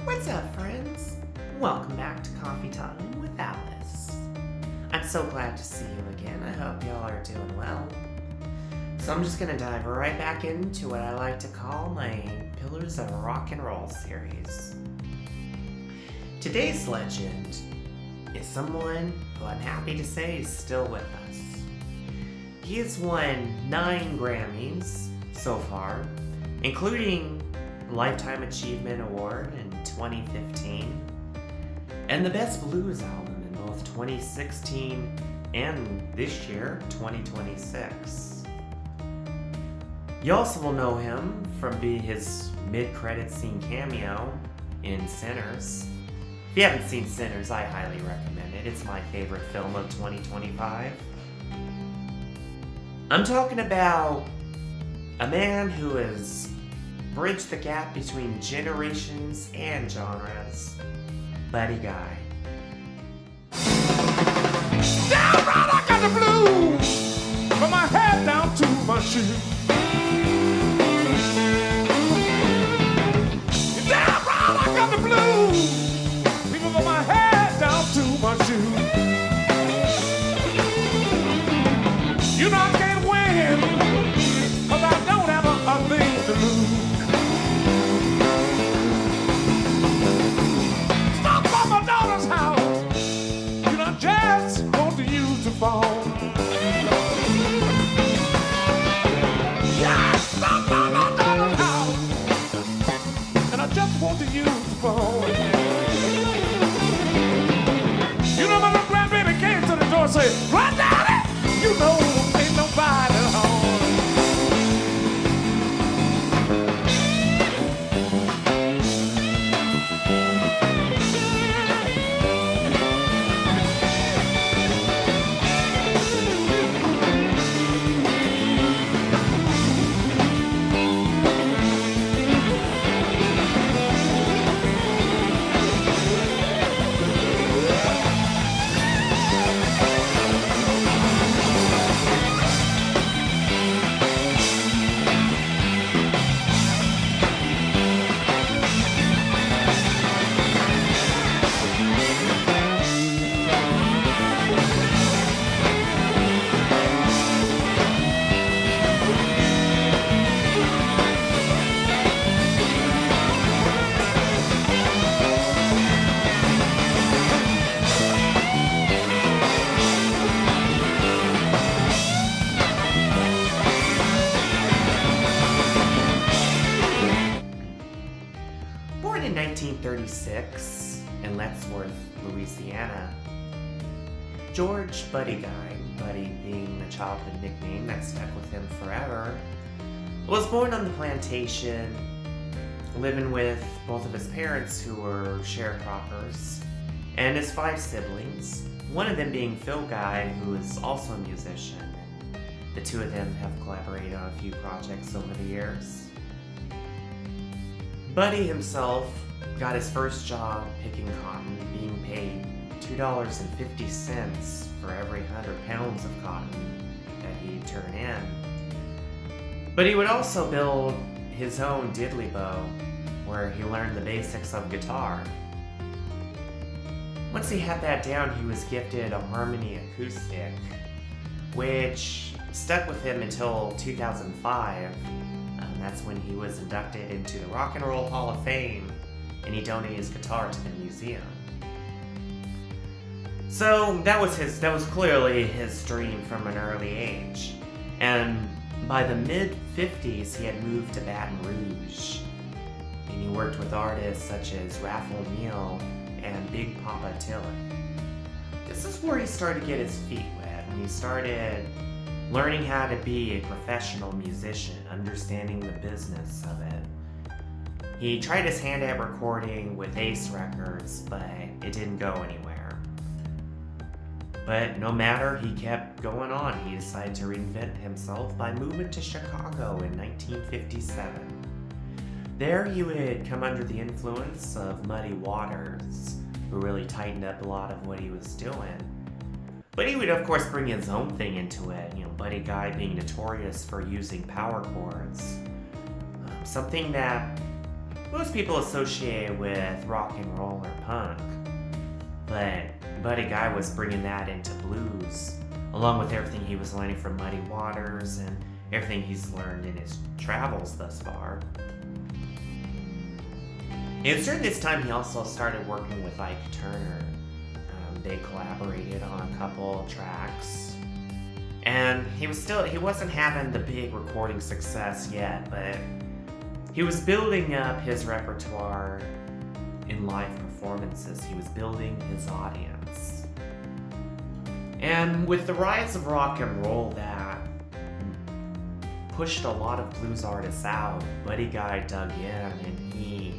What's up, friends? Welcome back to Coffee Time with Alice. I'm so glad to see you again. I hope y'all are doing well. So I'm just gonna dive right back into what I like to call my Pillars of Rock and Roll series. Today's legend is someone who I'm happy to say is still with us. He has won 9 Grammys so far, including the Lifetime Achievement Award in 2015, and the Best Blues album in both 2016 and this year, 2026. You also will know him from his mid-credit scene cameo in Sinners. If you haven't seen Sinners, I highly recommend it. It's my favorite film of 2025. I'm talking about a man who has bridged the gap between generations and genres, Buddy Guy. Down right, I got the blues, from my head down to my shoes. Down right, I got the blues, people from my head down to my shoes. You know I can't win, 'cause I don't have a thing to lose. Stop by my daughter's house, you know just want to use the phone. Yeah, stop by my daughter's house, and I just want to use the phone. You know my little grandbaby came to the door and said, "Run, Daddy!" You know ain't nobody home. Born in 1936 in Lettsworth, Louisiana, George Buddy Guy, Buddy being a childhood nickname that stuck with him forever, was born on the plantation, living with both of his parents who were sharecroppers, and his 5 siblings, one of them being Phil Guy, who is also a musician, and the two of them have collaborated on a few projects over the years. Buddy himself got his first job picking cotton, being paid $2.50 for every 100 pounds of cotton that he'd turn in. But he would also build his own diddly bow, where he learned the basics of guitar. Once he had that down, he was gifted a Harmony acoustic, which stuck with him until 2005. That's when he was inducted into the Rock and Roll Hall of Fame, and he donated his guitar to the museum. So that was clearly his dream from an early age. And by the mid-50s, he had moved to Baton Rouge, and he worked with artists such as Raph O'Neal and Big Papa Tilly. This is where he started to get his feet wet, and he started learning how to be a professional musician, understanding the business of it. He tried his hand at recording with Ace Records, but it didn't go anywhere. But no matter, he kept going on. He decided to reinvent himself by moving to Chicago in 1957. There he would come under the influence of Muddy Waters, who really tightened up a lot of what he was doing. But he would, of course, bring his own thing into it, Buddy Guy being notorious for using power chords. Something that most people associate with rock and roll or punk, but Buddy Guy was bringing that into blues, along with everything he was learning from Muddy Waters and everything he's learned in his travels thus far. And during this time, he also started working with Ike Turner. They collaborated on a couple tracks, and he wasn't having the big recording success yet, but he was building up his repertoire in live performances. He was building his audience. And with the rise of rock and roll that pushed a lot of blues artists out, Buddy Guy dug in and he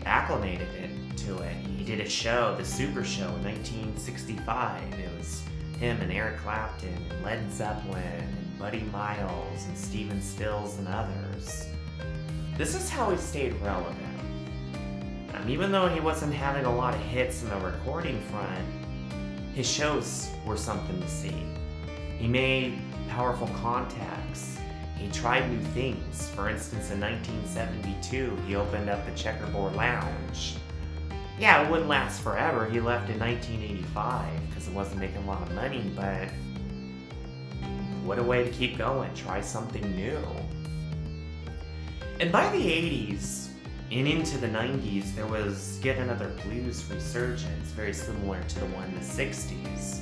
acclimated it to it. He did a show, the Super Show, in 1965. It was him and Eric Clapton and Led Zeppelin and Buddy Miles and Stephen Stills and others. This is how he stayed relevant. Even though he wasn't having a lot of hits in the recording front, his shows were something to see. He made powerful contacts. He tried new things. For instance, in 1972, he opened up the Checkerboard Lounge. Yeah, it wouldn't last forever. He left in 1985 because it wasn't making a lot of money, but what a way to keep going. Try something new. And by the 80s and into the 90s, there was yet another blues resurgence, very similar to the one in the 60s,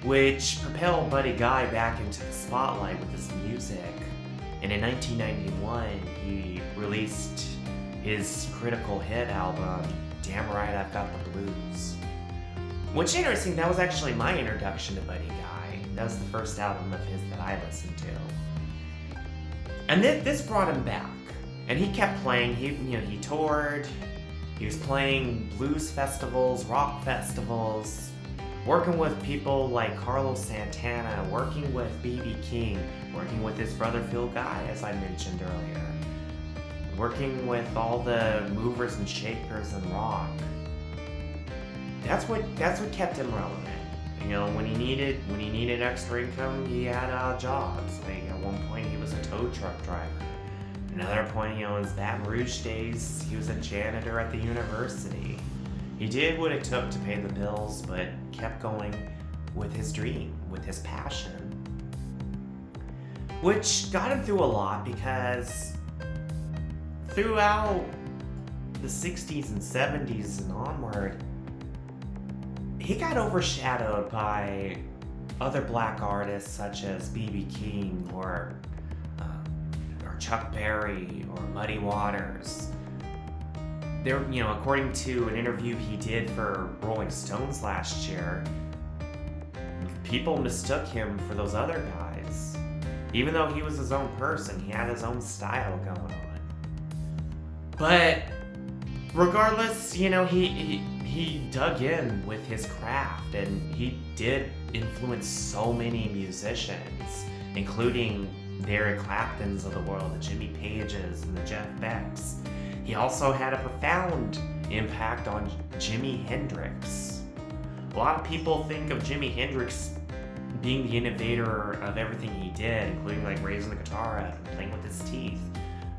which propelled Buddy Guy back into the spotlight with his music. And in 1991, he released his critical hit album, Damn Right I've Got the Blues. What's interesting, that was actually my introduction to Buddy Guy. That was the first album of his that I listened to. And this brought him back. And he kept playing. He toured. He was playing blues festivals, rock festivals, working with people like Carlos Santana, working with B.B. King, working with his brother Phil Guy, as I mentioned earlier, working with all the movers and shakers in rock. That's what kept him relevant. When he needed extra income, he had jobs. Like at one point, he was a tow truck driver. Another point, in his Baton Rouge days, he was a janitor at the university. He did what it took to pay the bills, but kept going with his dream, with his passion. Which got him through a lot because throughout the 60s and 70s and onward, he got overshadowed by other black artists such as B.B. King or Chuck Berry or Muddy Waters. There, according to an interview he did for Rolling Stones last year, people mistook him for those other guys. Even though he was his own person, he had his own style going on. But regardless, he dug in with his craft, and he did influence so many musicians, including the Eric Claptons of the world, the Jimmy Pages and the Jeff Becks. He also had a profound impact on Jimi Hendrix. A lot of people think of Jimi Hendrix being the innovator of everything he did, including like raising the guitar up and playing with his teeth.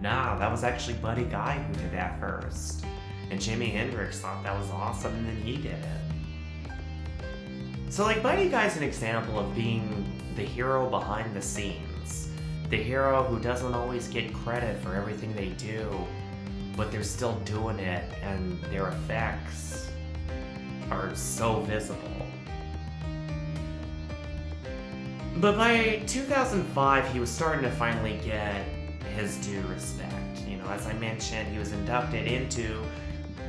Nah, that was actually Buddy Guy who did that first. And Jimi Hendrix thought that was awesome, and then he did it. So Buddy Guy's an example of being the hero behind the scenes. The hero who doesn't always get credit for everything they do, but they're still doing it, and their effects are so visible. But by 2005, he was starting to finally get his due respect. As I mentioned, he was inducted into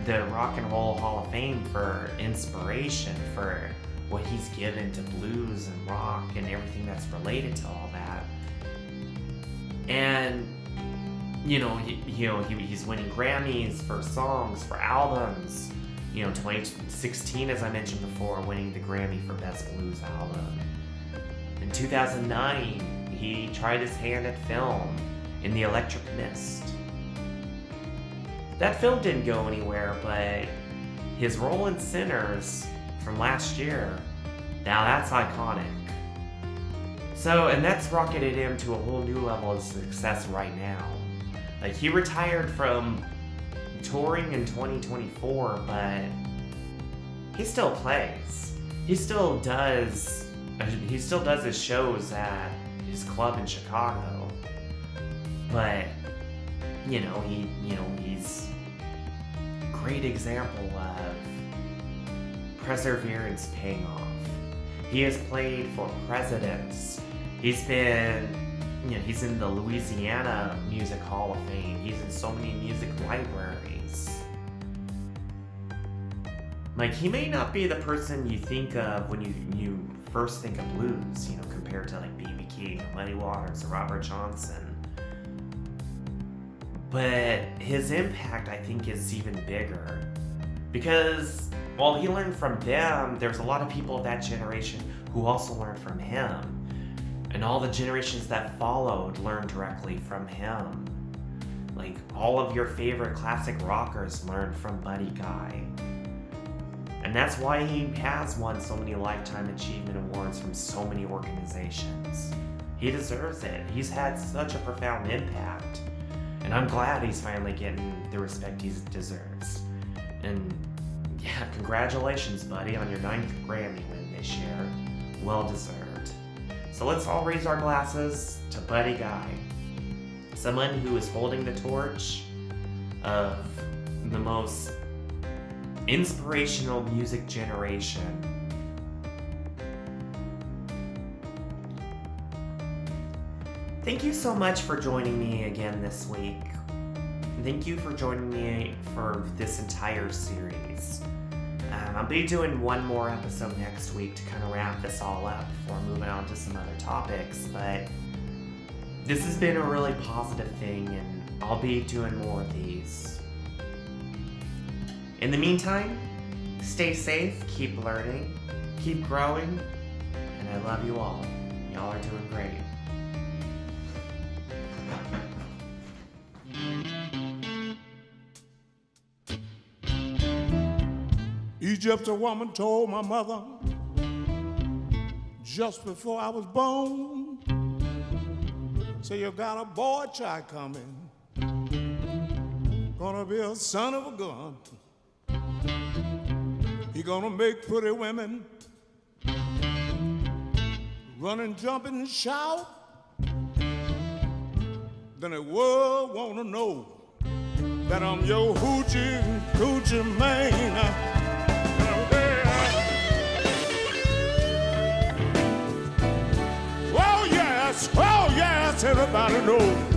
the Rock and Roll Hall of Fame for inspiration, for what he's given to blues and rock and everything that's related to all that. And he's winning Grammys for songs, for albums. 2016, as I mentioned before, winning the Grammy for Best Blues Album. In 2009, he tried his hand at film in The Electric Mist. That film didn't go anywhere, but his role in Sinners from last year, now that's iconic. And that's rocketed him to a whole new level of success right now. Like, he retired from touring in 2024, but he still plays. He still does his shows at his club in Chicago. But, he's a great example of perseverance paying off. He has played for presidents. He's been, he's in the Louisiana Music Hall of Fame. He's in so many music libraries. Like, he may not be the person you think of when you first think of blues, compared to like B.B. King, Muddy Waters, or Robert Johnson. But his impact, I think, is even bigger. Because while he learned from them, there's a lot of people of that generation who also learned from him. And all the generations that followed learned directly from him. Like, all of your favorite classic rockers learned from Buddy Guy. And that's why he has won so many Lifetime Achievement Awards from so many organizations. He deserves it. He's had such a profound impact. And I'm glad he's finally getting the respect he deserves. And yeah, congratulations, buddy, on your 9th Grammy win this year. Well deserved. So let's all raise our glasses to Buddy Guy. Someone who is holding the torch of the most inspirational music generation. Thank you so much for joining me again this week. Thank you for joining me for this entire series. I'll be doing one more episode next week to kind of wrap this all up before moving on to some other topics, but this has been a really positive thing, and I'll be doing more of these. In the meantime, stay safe, keep learning, keep growing, and I love you all. Y'all are doing great. Egypt's a woman told my mother just before I was born, say you got a boy child coming, gonna be a son of a gun. He gonna make pretty women run and jump and shout. Then the world wanna know that I'm your hoochie man. Oh yes, everybody knows